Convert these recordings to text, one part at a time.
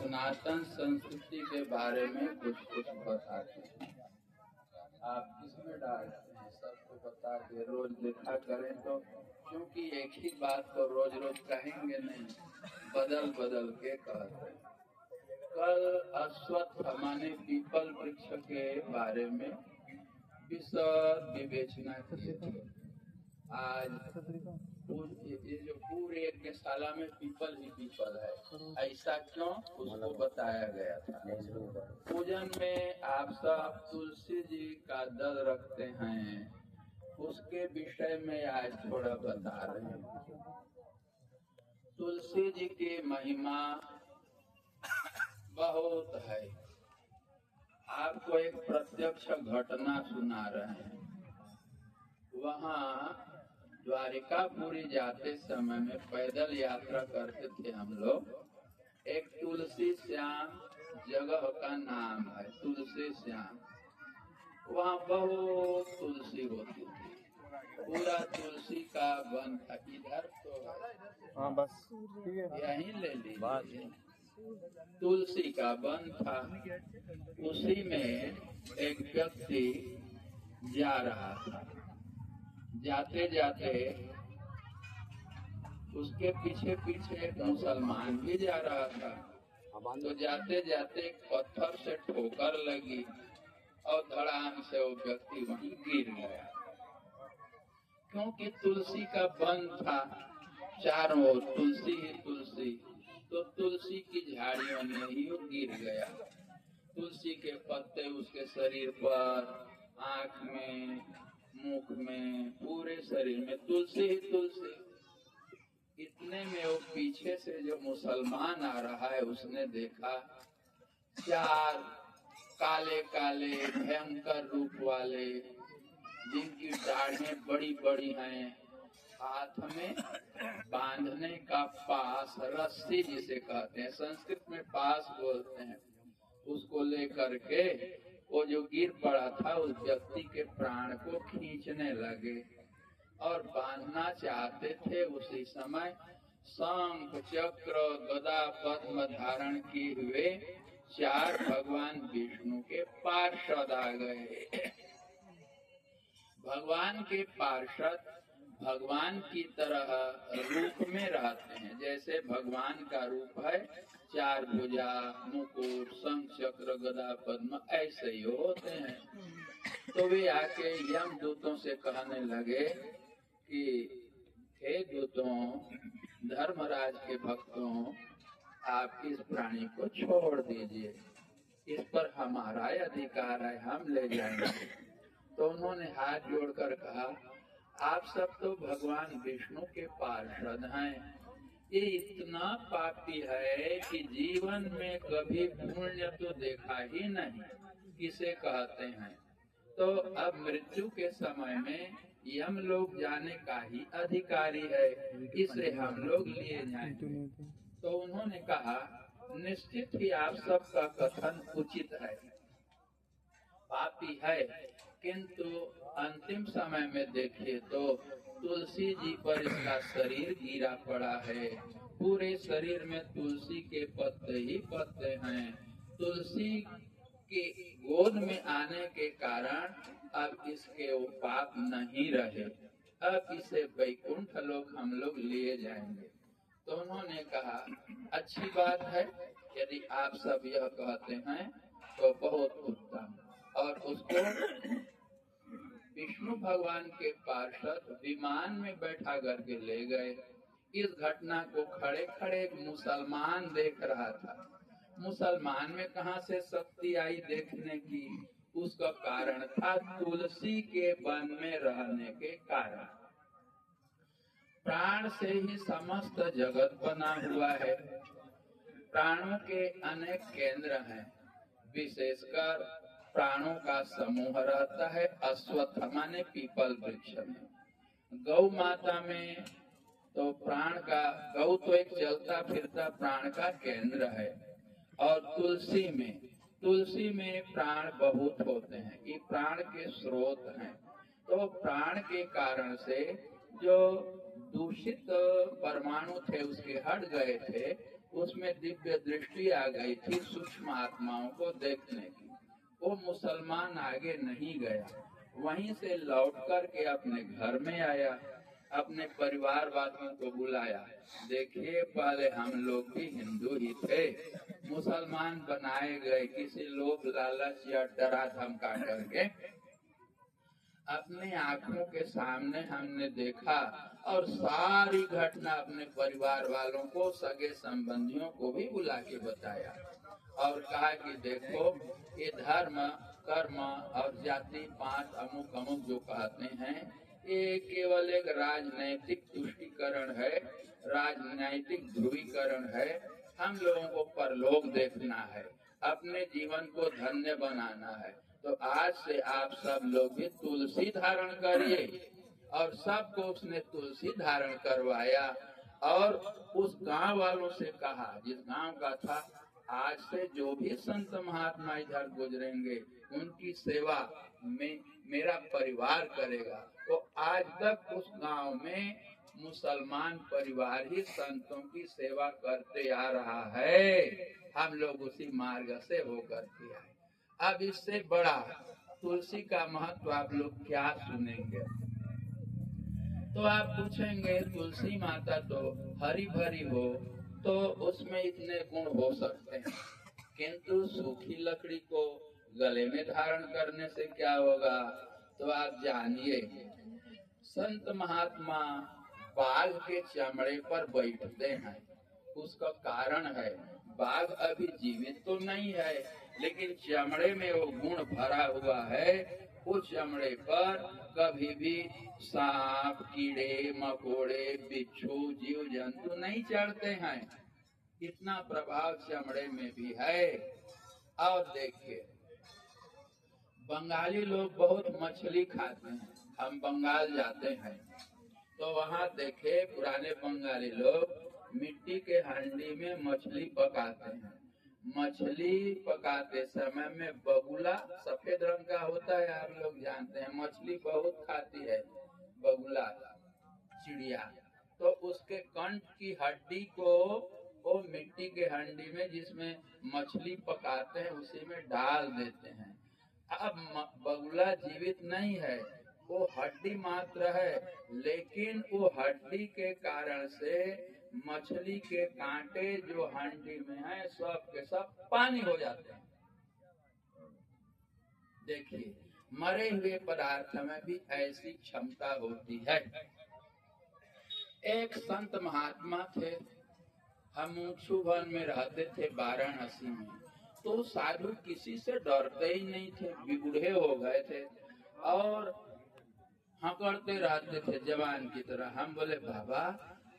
सनातन संस्कृति के बारे में कुछ बताते हैं। आप किसमें डालते हैं सबको बता के रोज देखा करें तो, क्योंकि एक ही बात को रोज रोज कहेंगे नहीं, बदल बदल के कहते हैं। कल अश्वत्थ माने पीपल वृक्ष के बारे में विशद विवेचना किए थे। आज ये जो पूरे यज्ञशाला में पीपल ही पीपल है, ऐसा क्यों, उसको बताया गया था। पूजन में आप सब तुलसी जी का दल रखते हैं, उसके विषय में आज थोड़ा बता रहे हैं। तुलसी जी की महिमा बहुत है। आपको एक प्रत्यक्ष घटना सुना रहे हैं। वहाँ द्वारिकापुरी जाते समय में पैदल यात्रा करते थे हम लोग। एक तुलसी श्याम जगह का नाम है, तुलसी श्याम। वहाँ बहुत तुलसी होती थी, पूरा तुलसी का वन था। इधर तो हाँ बस ठीक है, यहीं ले लीजिए। तुलसी का वन था, उसी में एक व्यक्ति जा रहा था। जाते जाते उसके पीछे पीछे एक मुसलमान भी जा रहा था। तो जाते जाते पत्थर से ठोकर लगी और धड़ाम से वो व्यक्ति वहीं गिर गया। क्योंकि तुलसी का वन था, चारों ओर तुलसी ही तुलसी, तो तुलसी की झाड़ियों में ही वो गिर गया। तुलसी के पत्ते उसके शरीर पर, आँख में, मुख में, पूरे शरीर में तुलसी ही तुलसी। इतने में वो पीछे से जो मुसलमान आ रहा है, उसने देखा चार काले काले भयंकर रूप वाले, जिनकी दाढ़ें बड़ी बड़ी हैं, हाथ में बांधने का पास, रस्सी जिसे कहते हैं, संस्कृत में पास बोलते हैं, उसको लेकर के वो जो गिर पड़ा था उस व्यक्ति के प्राण को खींचने लगे और बांधना चाहते थे। उसी समय शंख चक्र गदा पद्म धारण किए हुए चार भगवान विष्णु के पार्षद आ गए। भगवान के पार्षद भगवान की तरह रूप में रहते हैं। जैसे भगवान का रूप है चार भुजा, मुकुट, शंख चक्र गदा पद्म, ऐसे ही होते हैं। तो वे आके यमदूतों से कहने लगे कि हे दूतों, धर्मराज के भक्तों, आप इस प्राणी को छोड़ दीजिए, इस पर हमारा अधिकार है, हम ले जाएंगे। तो उन्होंने हाथ जोड़कर कहा, आप सब तो भगवान विष्णु के पार्षद हैं, ये इतना पापी है कि जीवन में कभी पुण्य तो देखा ही नहीं, किसे कहते हैं। तो अब मृत्यु के समय में यम लोग जाने का ही अधिकारी है, इसे हम लोग लिए जाएंगे। तो उन्होंने कहा, निश्चित ही आप सबका कथन उचित है, पापी है, किंतु अंतिम समय में देखिए तो तुलसी जी पर इसका शरीर गिरा पड़ा है, पूरे शरीर में तुलसी के पत्ते ही पत्ते हैं। तुलसी के गोद में आने के कारण अब इसके वो पाप नहीं रहे, अब इसे वैकुंठ लोक हम लोग लिए जाएंगे। तो उन्होंने कहा, अच्छी बात है, यदि आप सब यह कहते हैं तो बहुत उत्तम। और उसको विष्णु भगवान के पार्षद विमान में बैठा करके ले गए। इस घटना को खड़े खड़े मुसलमान देख रहा था। मुसलमान में कहाँ से शक्ति आई देखने की, उसका कारण था तुलसी के वन में रहने के कारण। प्राण से ही समस्त जगत बना हुआ है। प्राणों के अनेक केंद्र हैं, विशेषकर प्राणों का समूह रहता है अश्वत्थ माने पीपल वृक्ष में। गौ माता में तो प्राण का, गौ तो एक चलता फिरता प्राण का केंद्र है। और तुलसी में प्राण बहुत होते हैं, ये प्राण के स्रोत हैं। तो प्राण के कारण से जो दूषित परमाणु थे उसके हट गए थे, उसमें दिव्य दृष्टि आ गई थी सूक्ष्म आत्माओं को देखने की। वो मुसलमान आगे नहीं गया, वहीं से लौट कर के अपने घर में आया, अपने परिवार वालों को बुलाया। देखिए, पहले हम लोग भी हिंदू ही थे, मुसलमान बनाए गए किसी लोभ लालच या डरा धमका करके। अपने आंखों के सामने हमने देखा और सारी घटना अपने परिवार वालों को, सगे संबंधियों को भी बुला के बताया और कहा कि देखो, ये धर्म, कर्म और जाति 5 अमुक अमुक जो कहते हैं, ये केवल एक राजनैतिक तुष्टीकरण है, राजनैतिक ध्रुवीकरण है। हम लोगों को परलोक देखना है, अपने जीवन को धन्य बनाना है। तो आज से आप सब लोग भी तुलसी धारण करिए। और सबको उसने तुलसी धारण करवाया और उस गांव वालों से कहा, जिस गांव का था, आज से जो भी संत महात्मा इधर गुजरेंगे उनकी सेवा में मेरा परिवार करेगा। तो आज तक उस गांव में मुसलमान परिवार ही संतों की सेवा करते आ रहा है। हम लोग उसी मार्ग से होकर के आए। अब इससे बड़ा तुलसी का महत्व आप लोग क्या सुनेंगे? तो आप पूछेंगे, तुलसी माता तो हरी भरी हो तो उसमें इतने गुण हो सकते हैं, किंतु सूखी लकड़ी को गले में धारण करने से क्या होगा? तो आप जानिए, संत महात्मा बाघ के चमड़े पर बैठते हैं। उसका कारण है, बाघ अभी जीवित तो नहीं है, लेकिन चमड़े में वो गुण भरा हुआ है। उस चमड़े पर कभी भी सांप, कीड़े मकोड़े, बिच्छू, जीव जंतु नहीं चढ़ते हैं। इतना प्रभाव चमड़े में भी है। और देखिए, बंगाली लोग बहुत मछली खाते हैं। हम बंगाल जाते हैं तो वहाँ देखे, पुराने बंगाली लोग मिट्टी के हांडी में मछली पकाते हैं। मछली पकाते समय में बगुला सफेद रंग का होता है, आप लोग जानते हैं। मछली बहुत खाती है बगुला चिड़िया। तो उसके कंठ की हड्डी को वो मिट्टी के हांडी में जिसमें मछली पकाते हैं उसी में डाल देते हैं। अब बगुला जीवित नहीं है, वो हड्डी मात्र है, लेकिन वो हड्डी के कारण से मछली के कांटे जो हांडी में है सब के सब पानी हो जाते हैं। देखिए, मरे हुए पदार्थ में भी ऐसी क्षमता होती है। एक संत महात्मा थे, हम मुक्षुवन में रहते थे वाराणसी में। तो साधु किसी से डरते ही नहीं थे, बूढ़े हो गए थे और हकड़ते रहते थे जवान की तरह। हम बोले, बाबा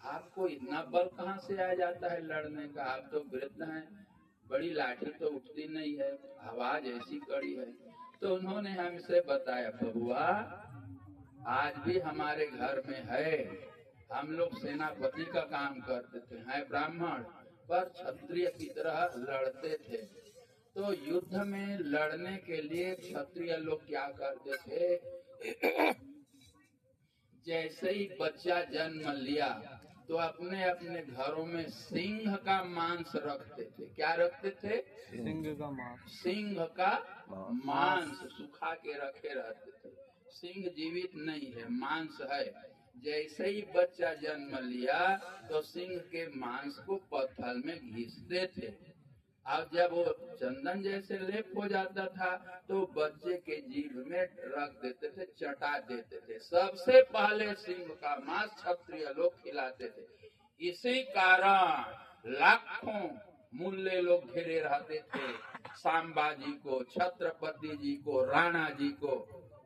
आपको इतना बल कहाँ से आ जाता है लड़ने का? आप तो वृद्ध हैं, बड़ी लाठी तो उठती नहीं है, आवाज ऐसी कड़ी है। तो उन्होंने हमसे बताया, बबुआ आज भी हमारे घर में है, हम लोग सेनापति का काम करते थे, हैं ब्राह्मण, पर क्षत्रिय की तरह लड़ते थे। तो युद्ध में लड़ने के लिए क्षत्रिय लोग क्या करते थे, जैसे ही बच्चा जन्म लिया तो अपने अपने घरों में सिंह का मांस रखते थे। क्या रखते थे? सिंह का मांस। सिंह का मांस सुखा के रखे रहते थे। सिंह जीवित नहीं है, मांस है। जैसे ही बच्चा जन्म लिया तो सिंह के मांस को पत्थर में घिसते थे। अब जब वो चंदन जैसे लेप हो जाता था तो बच्चे के जीभ में रख देते थे, चटा देते थे। सबसे पहले सिंह का मांस क्षत्रिय लोग खिलाते थे। इसी कारण लाखों मूल्य लोग घेरे रहते थे सांबाजी को, छत्रपति जी को, राणा जी को।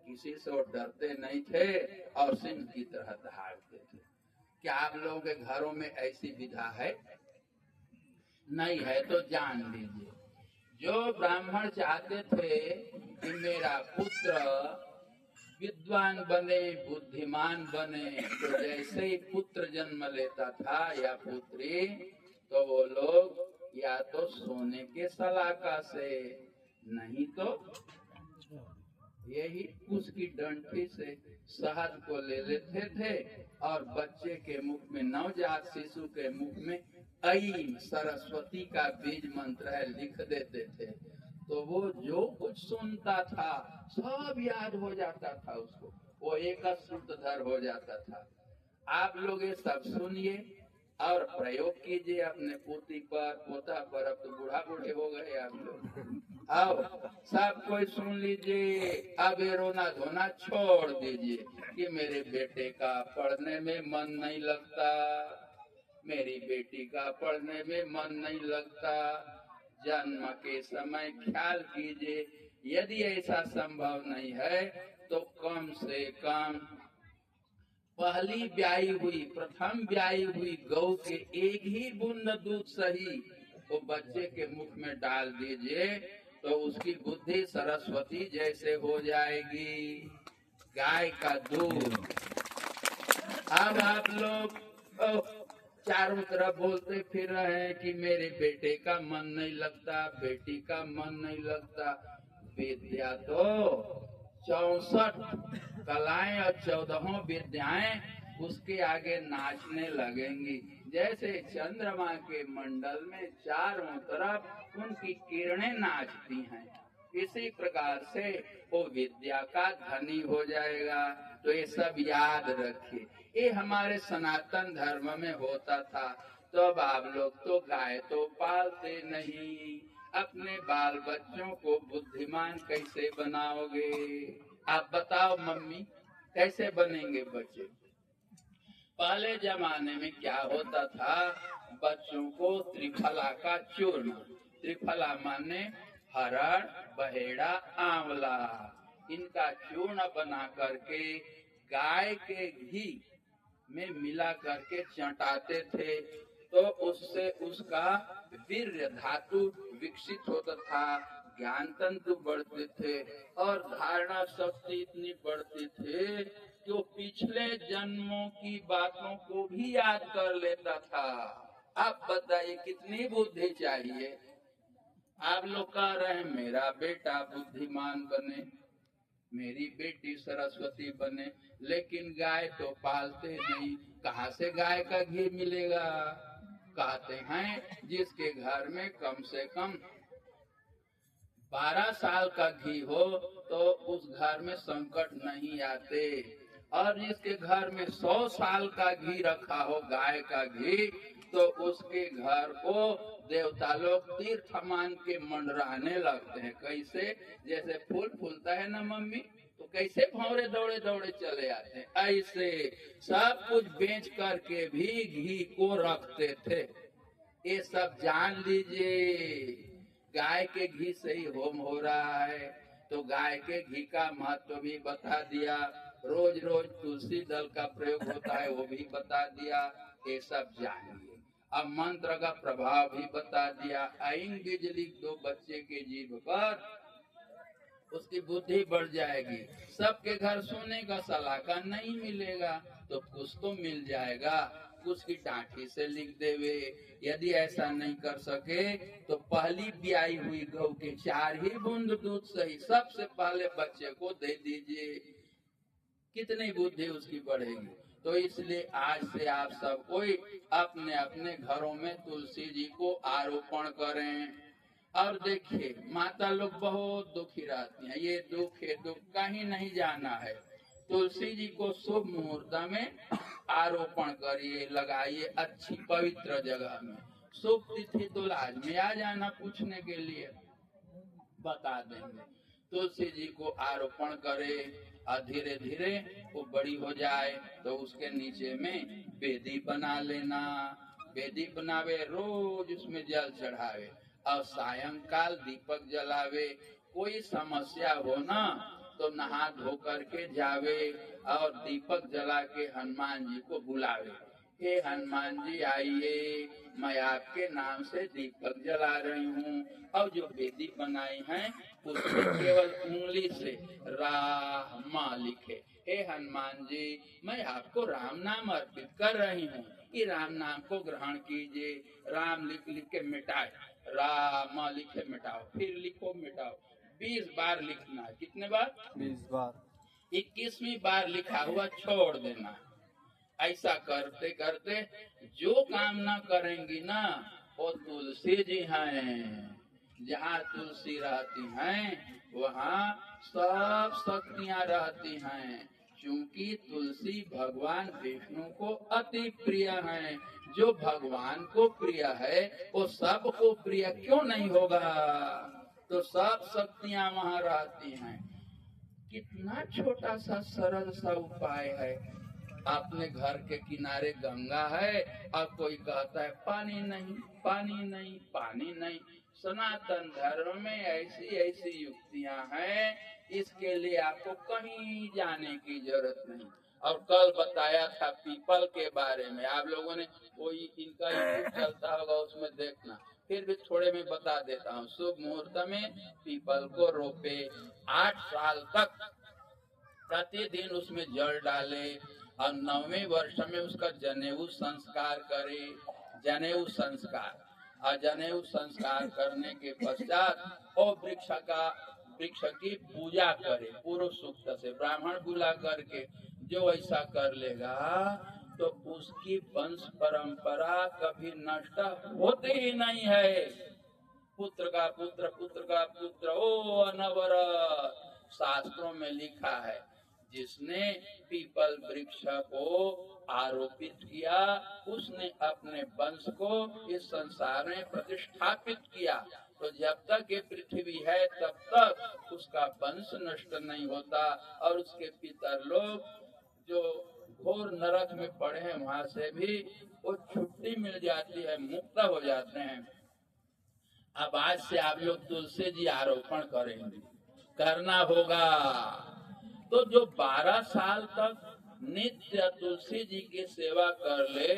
किसी से वो डरते नहीं थे और सिंह की तरह दहाड़ते थे। क्या आप लोगों के घरों में ऐसी विधा है? नहीं है तो जान लीजिए। जो ब्राह्मण चाहते थे कि मेरा पुत्र विद्वान बने, बुद्धिमान बने, तो जैसे ही पुत्र जन्म लेता था या पुत्री, तो वो लोग या तो सोने के सलाका से, नहीं तो यही उसकी डंठी से शहद को ले लेते थे और बच्चे के मुख में, नवजात शिशु के मुख में ऐं सरस्वती का बीज मंत्र है लिख देते थे, तो वो जो कुछ सुनता था सब याद हो जाता था उसको, वो एक सूत्रधर हो जाता था। आप लोग ये सब सुनिए और प्रयोग कीजिए अपने पोती पर, पोता पर। अब तो बूढ़ा बूढ़े हो गए आप लोग, अब सब कोई सुन लीजिए। अब ये रोना धोना छोड़ दीजिए कि मेरे बेटे का पढ़ने में मन नहीं लगता, मेरी बेटी का पढ़ने में मन नहीं लगता। जन्म के समय ख्याल कीजिए, यदि ऐसा संभव नहीं है तो कम से कम पहली ब्याई हुई, प्रथम ब्याई हुई गौ के एक ही बूंद दूध सही वो बच्चे के मुख में डाल दीजिए, तो उसकी बुद्धि सरस्वती जैसे हो जाएगी। गाय का दूध। अब आप लोग चारों तरफ बोलते फिर रहे हैं कि मेरे बेटे का मन नहीं लगता, बेटी का मन नहीं लगता। विद्या तो 64 कलाएं और 14 विद्याएं उसके आगे नाचने लगेंगी। जैसे चंद्रमा के मंडल में चारों तरफ उनकी किरणें नाचती हैं, इसी प्रकार से वो विद्या का धनी हो जाएगा। तो ये सब याद रखिए, ये हमारे सनातन धर्म में होता था। तो अब आप लोग तो गाय तो पालते नहीं, अपने बाल बच्चों को बुद्धिमान कैसे बनाओगे? आप बताओ मम्मी, कैसे बनेंगे बच्चे? पहले जमाने में क्या होता था, बच्चों को त्रिफला का चूर्ण, त्रिफला माने हरण, बहेड़ा, आंवला, इनका चूर्ण बना करके गाय के घी में मिला करके चटाते थे, तो उससे उसका वीर्य धातु विकसित होता था, ज्ञान तंतु बढ़ते थे और धारणा शक्ति इतनी बढ़ती थी कि वो पिछले जन्मों की बातों को भी याद कर लेता था। आप बताइए कितनी बुद्धि चाहिए? आप लोग कह रहे हैं मेरा बेटा बुद्धिमान बने, मेरी बेटी सरस्वती बने, लेकिन गाय तो पालते नहीं, कहाँ से गाय का घी मिलेगा? कहते हैं जिसके घर में कम से कम 12 साल का घी हो तो उस घर में संकट नहीं आते, और जिसके घर में 100 साल का घी रखा हो, गाय का घी, तो उसके घर को देवता लोग तीर्थ मान के मंडराने लगते हैं। कैसे? जैसे फूल फूलता है ना मम्मी, तो कैसे भौरे दौड़े दौड़े चले आते हैं, ऐसे सब कुछ बेच करके भी घी को रखते थे। ये सब जान लीजिए, गाय के घी से ही होम हो रहा है, तो गाय के घी का महत्व भी बता दिया। रोज रोज तुलसी दल का प्रयोग होता है वो भी बता दिया। ये सब जानिए। अब मंत्र का प्रभाव भी बता दिया। ऐं बिजली दो बच्चे के जीभ पर, उसकी बुद्धि बढ़ जाएगी। सबके घर सोने का सलाखा नहीं मिलेगा तो कुछ तो मिल जाएगा, कुछ की टाँठी से लिख देवे। यदि ऐसा नहीं कर सके तो पहली ब्याई हुई गौ के 4 ही बूंद दूध सही सबसे पहले बच्चे को दे दीजिए, कितनी बुद्धि उसकी बढ़ेगी। तो इसलिए आज से आप सब कोई अपने अपने घरों में तुलसी जी को आरोपण करें। और देखिए माता लोग बहुत दुखी रहती हैं, ये दुख है, दुख कहीं नहीं जाना है। तुलसी जी को शुभ मुहूर्त में आरोपण करिए, लगाइए अच्छी पवित्र जगह में। शुभ तिथि तो आज में आ जाना पूछने के लिए, बता देंगे। तुलसी जी को आरोपण करे और धीरे धीरे वो बड़ी हो जाए तो उसके नीचे में बेदी बना लेना। बेदी बनावे, रोज उसमें जल चढ़ावे और सायंकाल दीपक जलावे। कोई समस्या हो ना तो नहा धो करके जावे और दीपक जला के हनुमान जी को बुलावे, हे हनुमान जी आइए, मैं आपके नाम से दीपक जला रही हूँ। और जो बेदी बनाई है उसमें केवल उंगली से राम लिखे, हे हनुमान जी मैं आपको राम नाम अर्पित कर रही हूँ, कि राम नाम को ग्रहण कीजिए। राम लिख लिख के मिटाए, राम लिखे मिटाओ, फिर लिखो मिटाओ, 20 बार लिखना है। कितने बार? 20 बार। 21वीं बार लिखा हुआ छोड़ देना है। ऐसा करते करते जो काम ना करेंगी ना, वो तुलसी जी हैं। जहाँ तुलसी रहती हैं वहाँ सब शक्तियाँ रहती हैं। क्योंकि तुलसी भगवान विष्णु को अति प्रिय है। जो भगवान को प्रिय है वो सबको प्रिय क्यों नहीं होगा? तो सब शक्तियाँ वहाँ रहती हैं। कितना छोटा सा सरल सा उपाय है। अपने घर के किनारे गंगा है और कोई कहता है पानी नहीं, पानी नहीं, पानी नहीं। सनातन धर्म में ऐसी ऐसी युक्तियां हैं, इसके लिए आपको कहीं जाने की जरूरत नहीं। और कल बताया था पीपल के बारे में, आप लोगों ने कोई इनका यूट्यूब चलता होगा उसमें देखना, फिर भी थोड़े में बता देता हूँ। शुभ मुहूर्त में पीपल को रोपे, 8 साल तक प्रतिदिन उसमें जल डाले और 9वें वर्ष में उसका जनेऊ संस्कार करे। जनेऊ संस्कार और जनेऊ संस्कार करने के पश्चात वो वृक्ष की पूजा करे पूर्व सूक्त से, ब्राह्मण बुला करके। जो ऐसा कर लेगा तो उसकी वंश परंपरा कभी नष्ट होती ही नहीं है। पुत्र का पुत्र, पुत्र का पुत्र, ओ अनवरत। शास्त्रों में लिखा है, जिसने पीपल वृक्ष को आरोपित किया उसने अपने वंश को इस संसार में प्रतिष्ठापित किया। तो जब तक ये पृथ्वी है तब तक उसका वंश नष्ट नहीं होता। और उसके पितर लोग जो घोर नरक में पड़े हैं वहां से भी वो छुट्टी मिल जाती है, मुक्त हो जाते हैं। अब आज से आप लोग तुलसी जी आरोपण करेंगे, करना होगा। तो जो 12 साल तक नित्य तुलसी जी की सेवा कर ले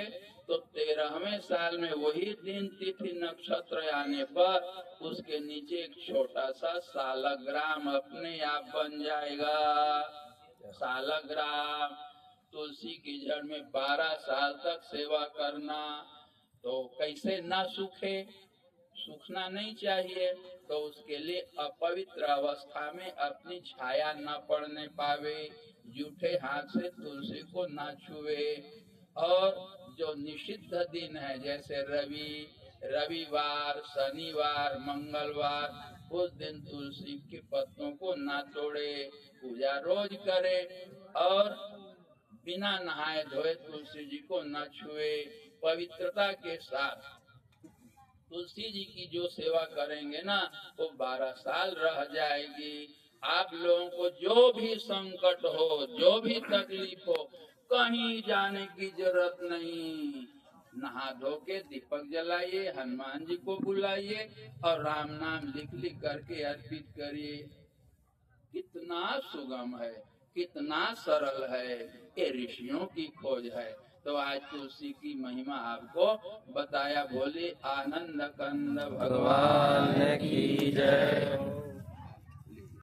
तो 13वें साल में वही दिन तिथि नक्षत्र आने पर उसके नीचे एक छोटा सा सालग्राम अपने आप बन जाएगा। सालग्राम तुलसी की जड़ में 12 साल तक सेवा करना, तो कैसे ना सूखे? सूखना नहीं चाहिए। तो उसके लिए अपवित्र अवस्था में अपनी छाया न पड़ने पावे, जूठे हाथ से तुलसी को न छुए। और जो निषिद्ध दिन है जैसे रविवार, शनिवार, मंगलवार, उस दिन तुलसी के पत्तों को न तोड़े, पूजा रोज करे। और बिना नहाए धोए तुलसी जी को न छुए। पवित्रता के साथ तुलसी जी की जो सेवा करेंगे ना वो 12 साल रह जाएगी। आप लोगों को जो भी संकट हो, जो भी तकलीफ हो, कहीं जाने की जरूरत नहीं। नहा धो के दीपक जलाइए, हनुमान जी को बुलाइए और राम नाम लिख लिख करके अर्पित करिए। कितना सुगम है, कितना सरल है, ये ऋषियों की खोज है। तो आज तुलसी की महिमा आपको बताया। बोले आनंद कंद भगवान की जय।